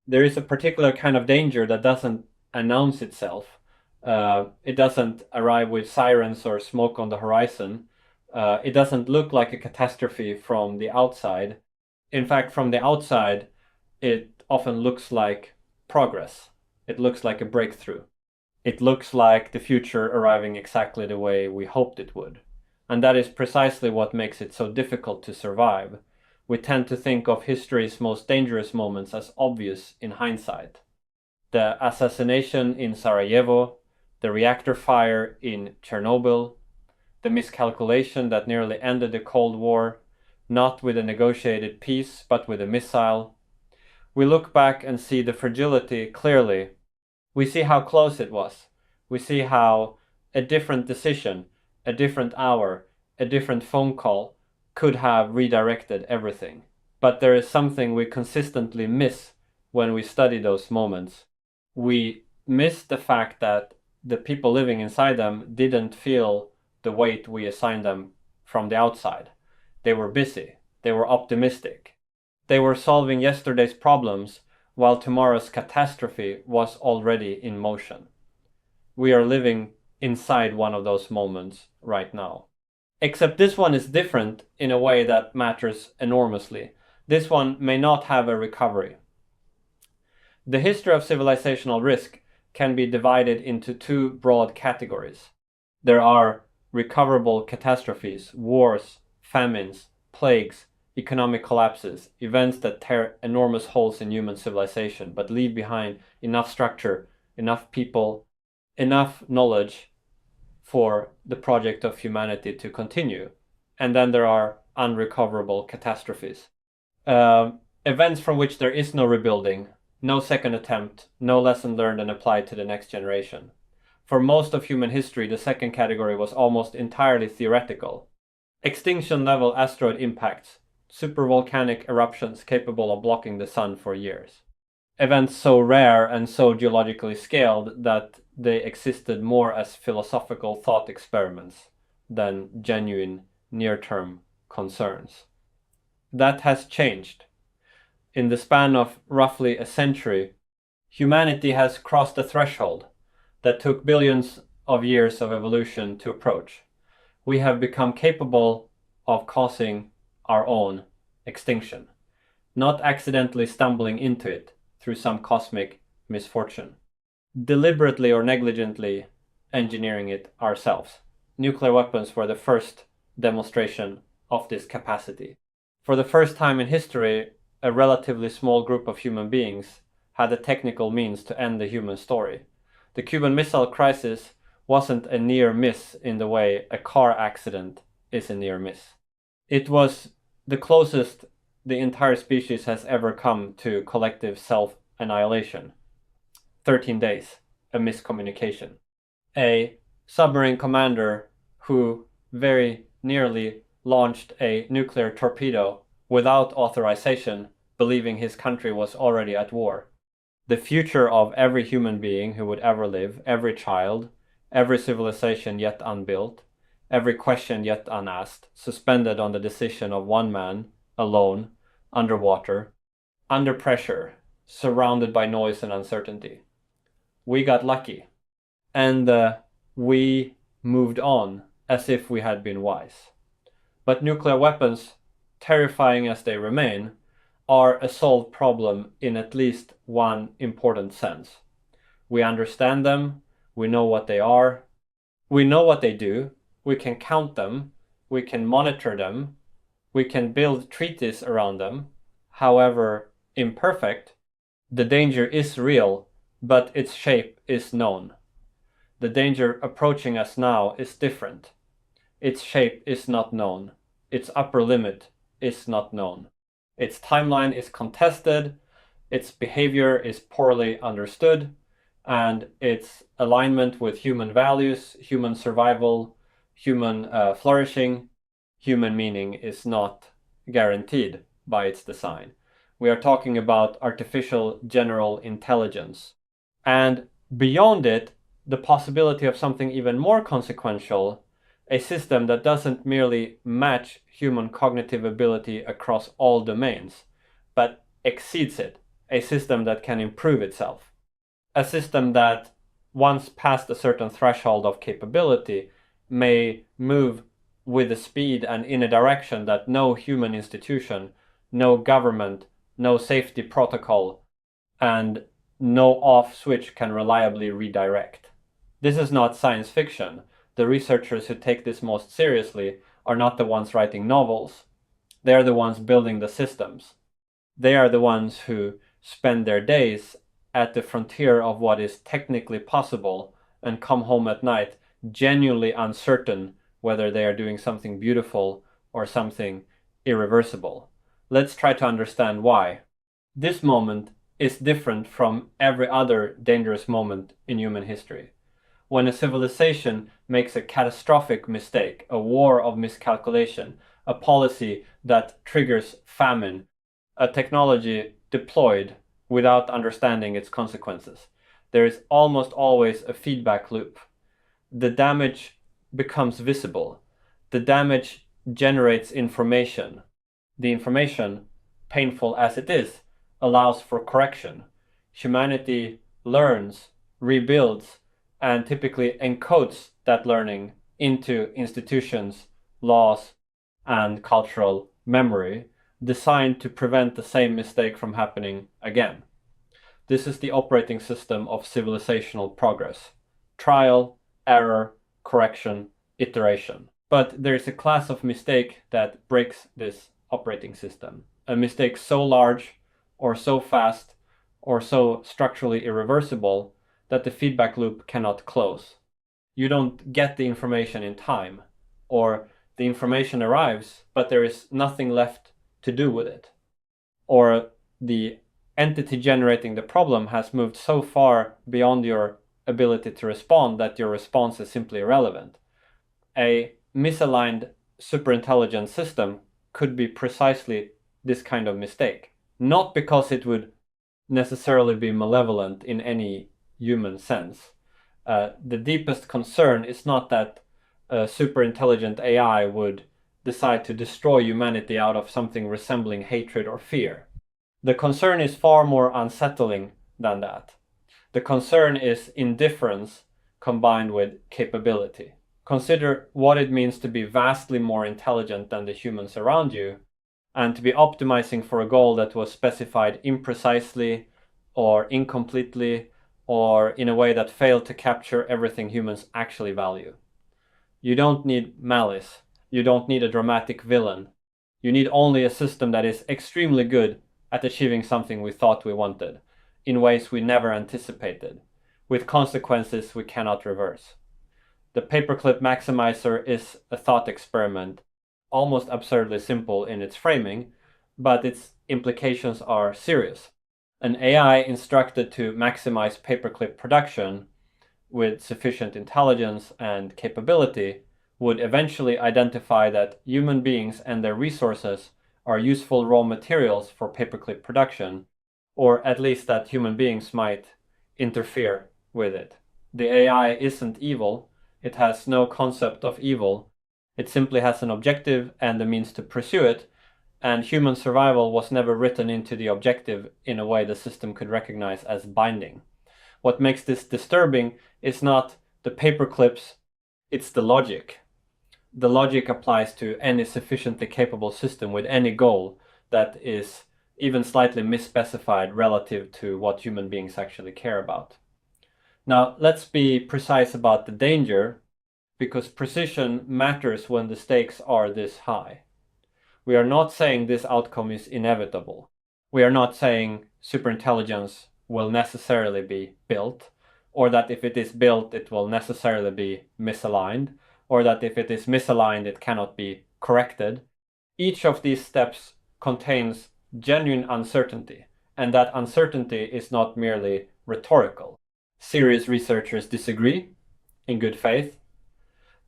there is a particular kind of danger that doesn't announce itself. It doesn't arrive with sirens or smoke on the horizon. It doesn't look like a catastrophe from the outside. In fact, from the outside, it often looks like progress. It looks like a breakthrough. It looks like the future arriving exactly the way we hoped it would. And that is precisely what makes it so difficult to survive. We tend to think of history's most dangerous moments as obvious in hindsight. The assassination in Sarajevo, the reactor fire in Chernobyl, the miscalculation that nearly ended the Cold War, not with a negotiated peace, but with a missile. We look back and see the fragility clearly. We see how close it was. We see how a different decision, a different hour, a different phone call could have redirected everything. But there is something we consistently miss when we study those moments. We miss the fact that the people living inside them didn't feel the weight we assigned them from the outside. They were busy. They were optimistic. They were solving yesterday's problems while tomorrow's catastrophe was already in motion. We are living inside one of those moments right now. Except this one is different in a way that matters enormously. This one may not have a recovery. The history of civilizational risk can be divided into two broad categories. There are recoverable catastrophes, wars, famines, plagues, economic collapses, events that tear enormous holes in human civilization, but leave behind enough structure, enough people, enough knowledge for the project of humanity to continue. And then there are unrecoverable catastrophes. Events from which there is no rebuilding, no second attempt, no lesson learned and applied to the next generation. For most of human history, the second category was almost entirely theoretical. Extinction-level asteroid impacts, supervolcanic eruptions capable of blocking the sun for years. Events so rare and so geologically scaled that they existed more as philosophical thought experiments than genuine near-term concerns. That has changed. In the span of roughly a century, humanity has crossed a threshold that took billions of years of evolution to approach. We have become capable of causing our own extinction, not accidentally stumbling into it through some cosmic misfortune, deliberately or negligently engineering it ourselves. Nuclear weapons were the first demonstration of this capacity. For the first time in history, a relatively small group of human beings had the technical means to end the human story. The Cuban Missile Crisis wasn't a near miss in the way a car accident is a near miss. It was the closest the entire species has ever come to collective self-annihilation. 13 days, a miscommunication. A submarine commander who very nearly launched a nuclear torpedo without authorization, believing his country was already at war. The future of every human being who would ever live, every child, every civilization yet unbuilt, every question yet unasked, suspended on the decision of one man, alone, underwater, under pressure, surrounded by noise and uncertainty. We got lucky, and we moved on as if we had been wise. But nuclear weapons, terrifying as they remain, are a solved problem in at least one important sense. We understand them, we know what they are, we know what they do, we can count them, we can monitor them, we can build treaties around them. However imperfect, the danger is real, but its shape is known. The danger approaching us now is different. Its shape is not known. Its upper limit is not known. Its timeline is contested, its behavior is poorly understood, and its alignment with human values, human survival, human flourishing, human meaning is not guaranteed by its design. We are talking about artificial general intelligence. And beyond it, the possibility of something even more consequential, a system that doesn't merely match human cognitive ability across all domains, but exceeds it a system that can improve itself. A system that, once past a certain threshold of capability, may move with a speed and in a direction that no human institution, no government, no safety protocol, and no off switch can reliably redirect. This is not science fiction. The researchers who take this most seriously are not the ones writing novels. They are the ones building the systems. They are the ones who spend their days at the frontier of what is technically possible and come home at night genuinely uncertain whether they are doing something beautiful or something irreversible. Let's try to understand why. This moment is different from every other dangerous moment in human history. When a civilization makes a catastrophic mistake, a war of miscalculation, a policy that triggers famine, a technology deployed without understanding its consequences, there is almost always a feedback loop. The damage becomes visible. The damage generates information. The information, painful as it is, allows for correction. Humanity learns, rebuilds, and typically encodes that learning into institutions, laws, and cultural memory, designed to prevent the same mistake from happening again. This is the operating system of civilizational progress: trial, error, correction, iteration. But there is a class of mistake that breaks this operating system. A mistake so large, or so fast, or so structurally irreversible that the feedback loop cannot close. You don't get the information in time, or the information arrives, but there is nothing left to do with it. Or the entity generating the problem has moved so far beyond your ability to respond that your response is simply irrelevant. A misaligned superintelligent system could be precisely this kind of mistake. Not because it would necessarily be malevolent in any human sense. The deepest concern is not that a super intelligent AI would decide to destroy humanity out of something resembling hatred or fear. The concern is far more unsettling than that. The concern is indifference combined with capability. Consider what it means to be vastly more intelligent than the humans around you, and to be optimizing for a goal that was specified imprecisely or incompletely, or in a way that failed to capture everything humans actually value. You don't need malice. You don't need a dramatic villain. You need only a system that is extremely good at achieving something we thought we wanted, in ways we never anticipated, with consequences we cannot reverse. The paperclip maximizer is a thought experiment, almost absurdly simple in its framing, but its implications are serious. An AI instructed to maximize paperclip production with sufficient intelligence and capability would eventually identify that human beings and their resources are useful raw materials for paperclip production, or at least that human beings might interfere with it. The AI isn't evil. It has no concept of evil. It simply has an objective and the means to pursue it, and human survival was never written into the objective in a way the system could recognize as binding. What makes this disturbing is not the paperclips, it's the logic. The logic applies to any sufficiently capable system with any goal that is even slightly misspecified relative to what human beings actually care about. Now, let's be precise about the danger, because precision matters when the stakes are this high. We are not saying this outcome is inevitable. We are not saying superintelligence will necessarily be built, or that if it is built, it will necessarily be misaligned, or that if it is misaligned, it cannot be corrected. Each of these steps contains genuine uncertainty, and that uncertainty is not merely rhetorical. Serious researchers disagree, in good faith,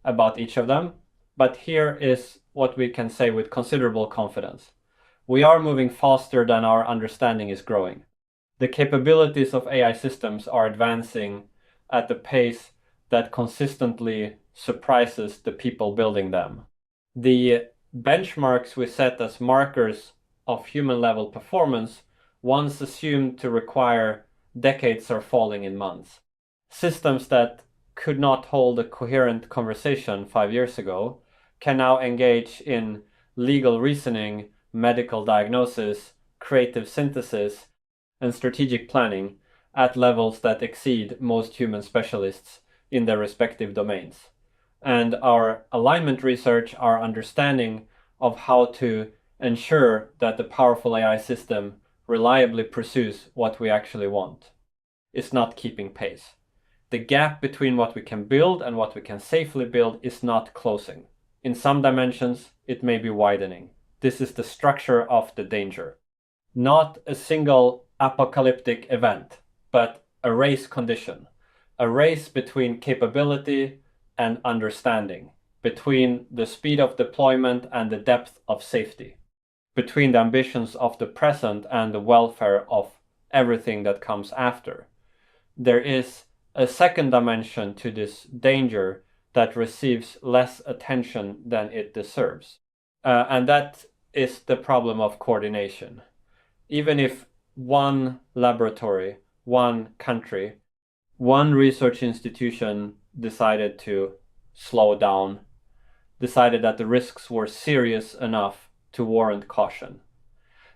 about each of them, but here is what we can say with considerable confidence. We are moving faster than our understanding is growing. The capabilities of AI systems are advancing at a pace that consistently surprises the people building them. The benchmarks we set as markers of human level performance once assumed to require decades are falling in months. Systems that could not hold a coherent conversation 5 years ago can now engage in legal reasoning, medical diagnosis, creative synthesis, and strategic planning at levels that exceed most human specialists in their respective domains. And our alignment research, our understanding of how to ensure that the powerful AI system reliably pursues what we actually want, is not keeping pace. The gap between what we can build and what we can safely build is not closing. In some dimensions, it may be widening. This is the structure of the danger. Not a single apocalyptic event, but a race condition. A race between capability and understanding, between the speed of deployment and the depth of safety, between the ambitions of the present and the welfare of everything that comes after. There is a second dimension to this danger that receives less attention than it deserves. And that is the problem of coordination. Even if one laboratory, one country, one research institution decided to slow down, decided that the risks were serious enough to warrant caution,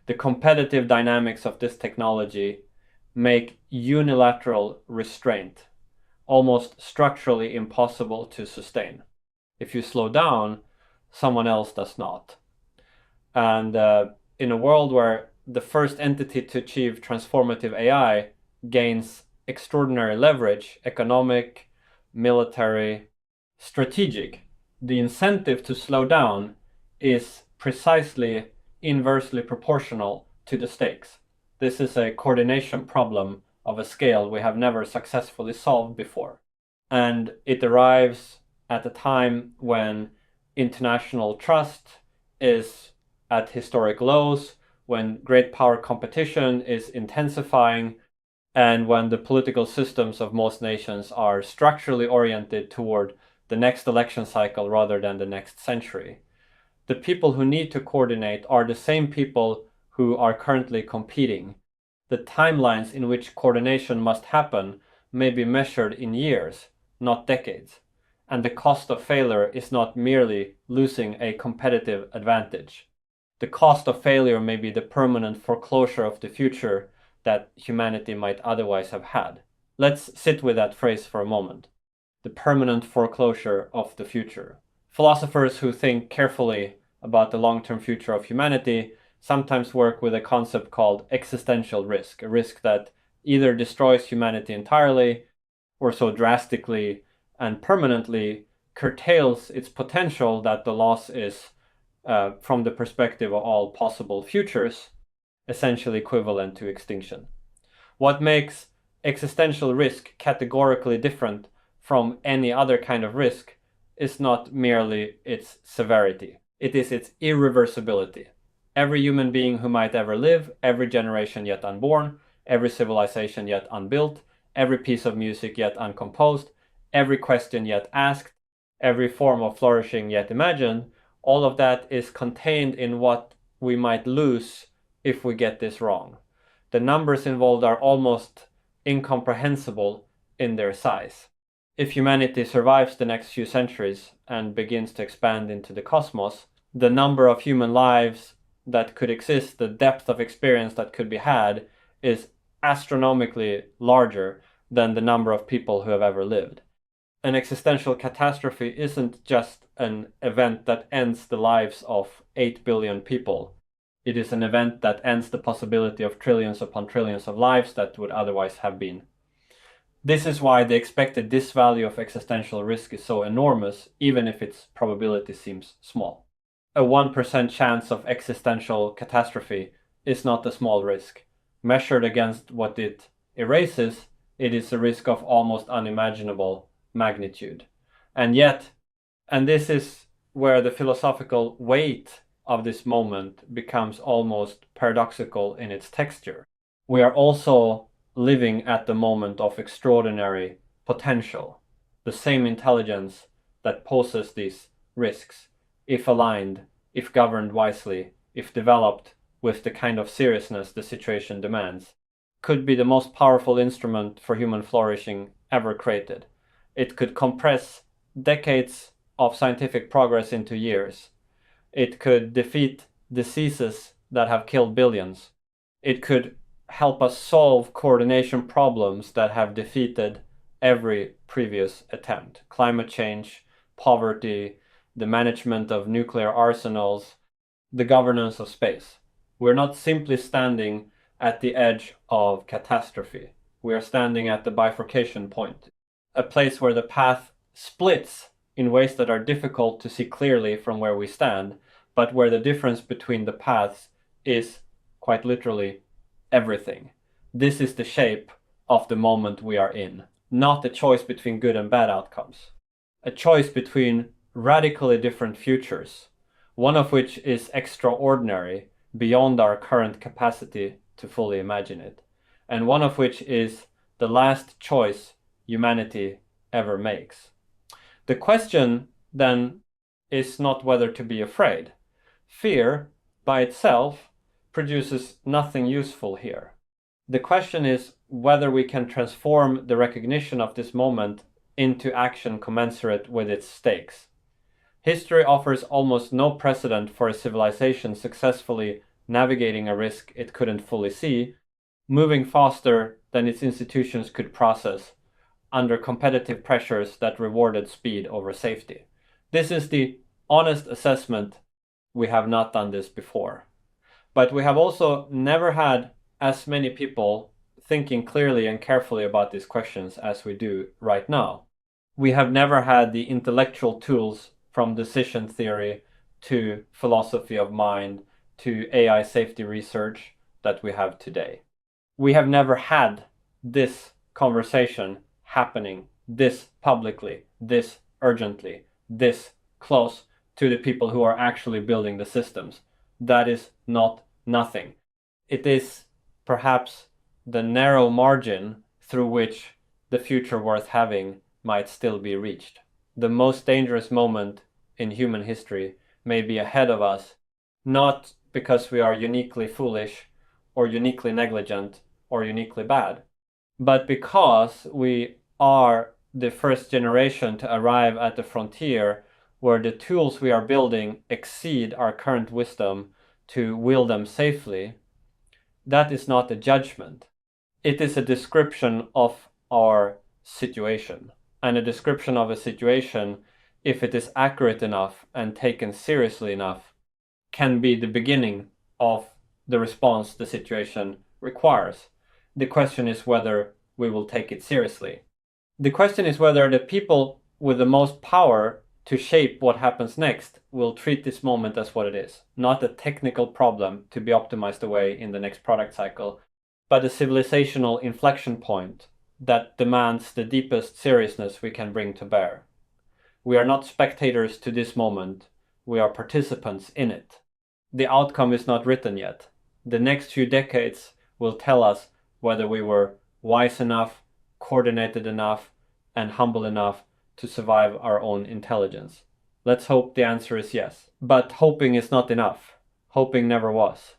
the competitive dynamics of this technology make unilateral restraint almost structurally impossible to sustain. If you slow down, someone else does not. And in a world where the first entity to achieve transformative AI gains extraordinary leverage, economic, military, strategic, the incentive to slow down is precisely inversely proportional to the stakes. This is a coordination problem of a scale we have never successfully solved before. And it arrives at a time when international trust is at historic lows, when great power competition is intensifying, and when the political systems of most nations are structurally oriented toward the next election cycle rather than the next century. The people who need to coordinate are the same people who are currently competing. The timelines in which coordination must happen may be measured in years, not decades. And the cost of failure is not merely losing a competitive advantage. The cost of failure may be the permanent foreclosure of the future that humanity might otherwise have had. Let's sit with that phrase for a moment. The permanent foreclosure of the future. Philosophers who think carefully about the long-term future of humanity sometimes work with a concept called existential risk, a risk that either destroys humanity entirely or so drastically and permanently curtails its potential that the loss is, from the perspective of all possible futures, essentially equivalent to extinction. What makes existential risk categorically different from any other kind of risk is not merely its severity, it is its irreversibility. Every human being who might ever live, every generation yet unborn, every civilization yet unbuilt, every piece of music yet uncomposed, every question yet asked, every form of flourishing yet imagined, all of that is contained in what we might lose if we get this wrong. The numbers involved are almost incomprehensible in their size. If humanity survives the next few centuries and begins to expand into the cosmos, the number of human lives that could exist, the depth of experience that could be had, is astronomically larger than the number of people who have ever lived. An existential catastrophe isn't just an event that ends the lives of 8 billion people. It is an event that ends the possibility of trillions upon trillions of lives that would otherwise have been. This is why the expected disvalue of existential risk is so enormous, even if its probability seems small. A 1% chance of existential catastrophe is not a small risk. Measured against what it erases, it is a risk of almost unimaginable magnitude. And yet, and this is where the philosophical weight of this moment becomes almost paradoxical in its texture, we are also living at the moment of extraordinary potential. The same intelligence that poses these risks, if aligned, if governed wisely, if developed with the kind of seriousness the situation demands, could be the most powerful instrument for human flourishing ever created. It could compress decades of scientific progress into years. It could defeat diseases that have killed billions. It could help us solve coordination problems that have defeated every previous attempt. Climate change, poverty, the management of nuclear arsenals, the governance of space. We're not simply standing at the edge of catastrophe. We are standing at the bifurcation point, a place where the path splits in ways that are difficult to see clearly from where we stand, but where the difference between the paths is quite literally everything. This is the shape of the moment we are in, not a choice between good and bad outcomes, a choice between radically different futures, one of which is extraordinary, beyond our current capacity to fully imagine it, and one of which is the last choice humanity ever makes. The question then is not whether to be afraid. Fear by itself produces nothing useful here. The question is whether we can transform the recognition of this moment into action commensurate with its stakes. History offers almost no precedent for a civilization successfully navigating a risk it couldn't fully see, moving faster than its institutions could process, under competitive pressures that rewarded speed over safety. This is the honest assessment. We have not done this before. But we have also never had as many people thinking clearly and carefully about these questions as we do right now. We have never had the intellectual tools from decision theory to philosophy of mind to AI safety research that we have today. We have never had this conversation happening this publicly, this urgently, this close to the people who are actually building the systems. That is not nothing. It is perhaps the narrow margin through which the future worth having might still be reached. The most dangerous moment in human history may be ahead of us, not because we are uniquely foolish or uniquely negligent or uniquely bad, but because we are the first generation to arrive at the frontier where the tools we are building exceed our current wisdom to wield them safely. That is not a judgment. It is a description of our situation. And a description of a situation, if it is accurate enough and taken seriously enough, can be the beginning of the response the situation requires. The question is whether we will take it seriously. The question is whether the people with the most power to shape what happens next will treat this moment as what it is, not a technical problem to be optimized away in the next product cycle, but a civilizational inflection point that demands the deepest seriousness we can bring to bear. We are not spectators to this moment, we are participants in it. The outcome is not written yet. The next few decades will tell us whether we were wise enough, coordinated enough, and humble enough to survive our own intelligence. Let's hope the answer is yes. But hoping is not enough. Hoping never was.